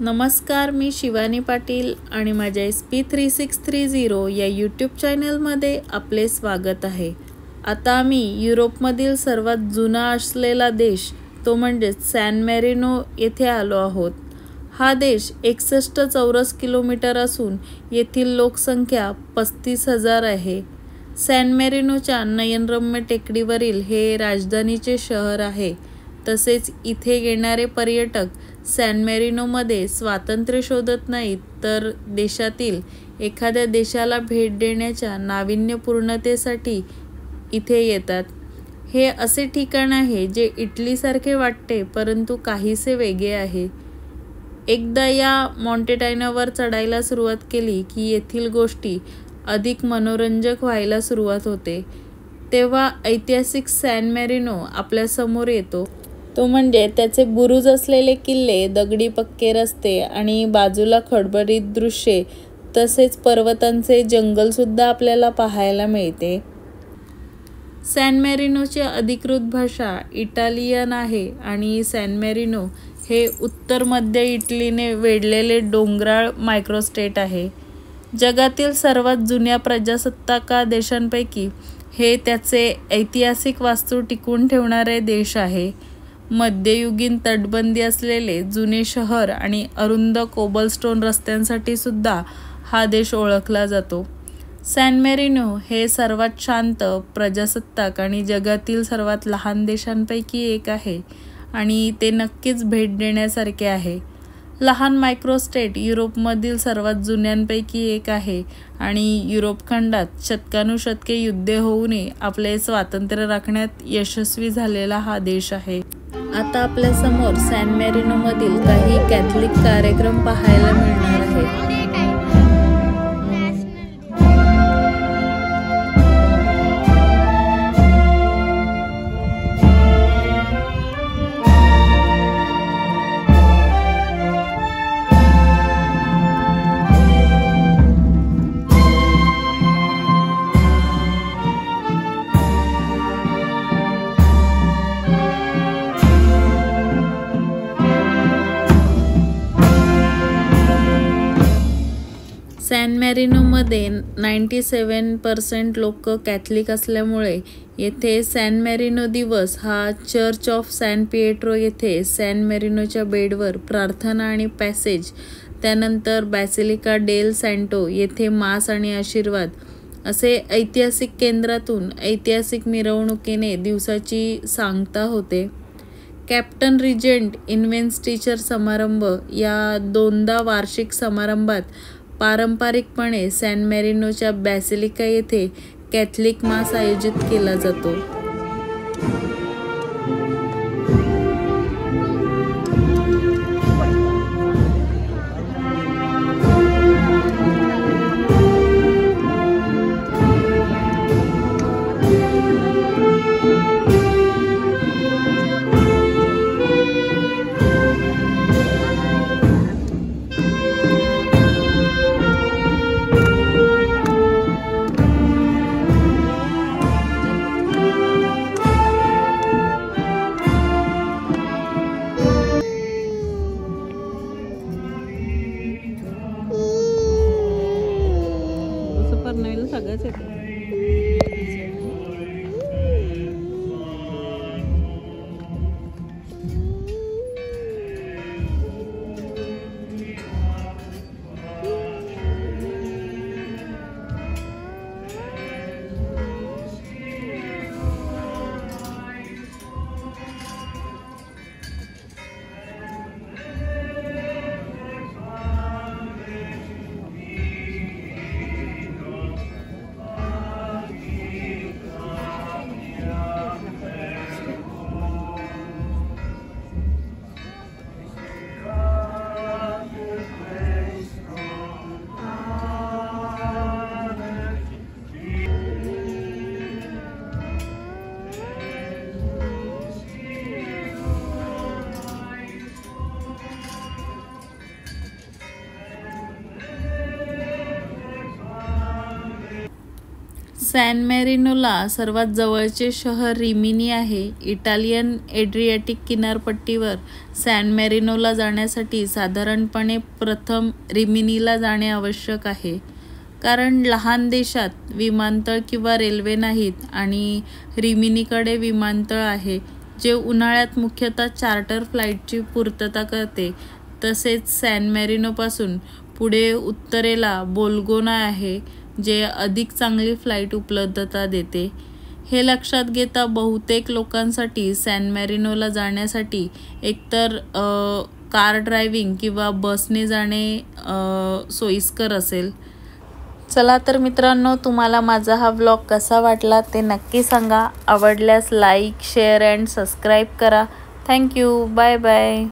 नमस्कार, मी शिवानी पाटील आणि माझ्या SP3630 या यूट्यूब चॅनलमध्ये आपले स्वागत आहे. आता आम्ही युरोपमधील सर्वात जुना असलेला देश तो म्हणजेच सॅन मेरिनो येथे आलो आहोत. हा देश 61 चौरस किलोमीटर असून येथील लोकसंख्या 35,000 आहे. सॅन मेरिनोच्या नयनरम्य टेकडीवरील हे राजधानीचे शहर आहे. तसेच इथे येणारे पर्यटक सॅन मेरिनोमध्ये स्वातंत्र्य शोधत नाहीत, तर देशातील एखाद्या देशाला भेट देण्याच्या नाविन्यपूर्णतेसाठी इथे येतात. हे असे ठिकाण आहे जे इटलीसारखे वाटते, परंतु काहीसे वेगळे आहे. एकदा या मॉन्टेटायनावर चढायला सुरुवात केली की येथील गोष्टी अधिक मनोरंजक व्हायला सुरुवात होते. तेव्हा ऐतिहासिक सॅन मेरिनो आपल्यासमोर येतो. तो म्हणजे त्याचे बुरुज असलेले किल्ले, दगडी पक्के रस्ते आणि बाजूला खडबडीत दृश्ये, तसेच पर्वतांचे जंगलसुद्धा आपल्याला पाहायला मिळते. सॅन मेरिनोची अधिकृत भाषा इटालियन आहे आणि सॅन मेरिनो हे उत्तर मध्य इटलीने वेढलेले डोंगराळ मायक्रोस्टेट आहे. जगातील सर्वात जुन्या प्रजासत्ताक देशांपैकी हे त्याचे ऐतिहासिक वास्तू टिकवून ठेवणारे देश आहे. मध्ययुगीन तटबंदी असलेले जुने शहर आणि अरुंद कोबलस्टोन रस्त्यांसाठी सुद्धा हा देश ओळखला जातो. सॅन मेरिनो हे सर्वात शांत प्रजासत्ताक आणि जगातील सर्वात लहान देशांपैकी एक आहे आणि ते नक्कीच भेट देण्यासारखे आहे. लहान मायक्रोस्टेट युरोपमधील सर्वात जुन्यांपैकी एक आहे आणि युरोप खंडात शतकानुशतके युद्धे होऊनही आपले स्वातंत्र्य राखण्यात यशस्वी झालेला हा देश आहे. आता आपल्यासमोर सॅन मेरिनोमधील काही कॅथलिक कार्यक्रम पाहायला मिळणार आहेत. सॅन मेरिनोमध्ये 97% लोक कॅथलिक असल्यामुळे येथे सॅन मेरिनो दिवस हा चर्च ऑफ सॅन पिएट्रो येथे सॅन मेरिनोच्या बेडवर प्रार्थना आणि पॅसेज, त्यानंतर बॅसिलिका डेल सॅन्टो येथे मास आणि आशीर्वाद असे ऐतिहासिक केंद्रातून ऐतिहासिक मिरवणुकीने दिवसाची सांगता होते. कॅप्टन रिजेंट इन्व्हेस्टिचर समारंभ या दोनदा वार्षिक समारंभात पारंपरिकपणे सॅन मेरिनोच्या बॅसिलिका येथे कॅथलिक मास आयोजित केला जातो. सगळंच येतं. सॅन मॅरिनोला सर्वात जवळचे शहर रिमिनी आहे. इटालियन एड्रियाटिक किनारपट्टीवर सॅन मॅरिनोला जाण्यासाठी साधारणपणे प्रथम रिमिनीला जाणे आवश्यक आहे, कारण लहान देशात विमानतळ किंवा रेल्वे नाहीत आणि रिमिनीकडे विमानतळ आहे, जे उन्हाळ्यात मुख्यतः चार्टर फ्लाईटची पूर्तता करते. तसेच सॅन मॅरिनोपासून पुढे उत्तरेला बोल्गोना आहे, जे अधिक चांगली फ्लाईट उपलब्धता देते. हे लक्षात घेता बहुतेक लोकांसाठी सॅन मॅरिनोला जाण्यासाठी एकतर कार ड्रायव्हिंग किंवा बसने जाणे सोयीस्कर असेल. चला तर मित्रांनो, तुम्हाला माझा हा व्लॉग कसा वाटला ते नक्की सांगा. आवडल्यास लाईक, शेअर अँड सबस्क्राईब करा. थँक्यू. Bye bye.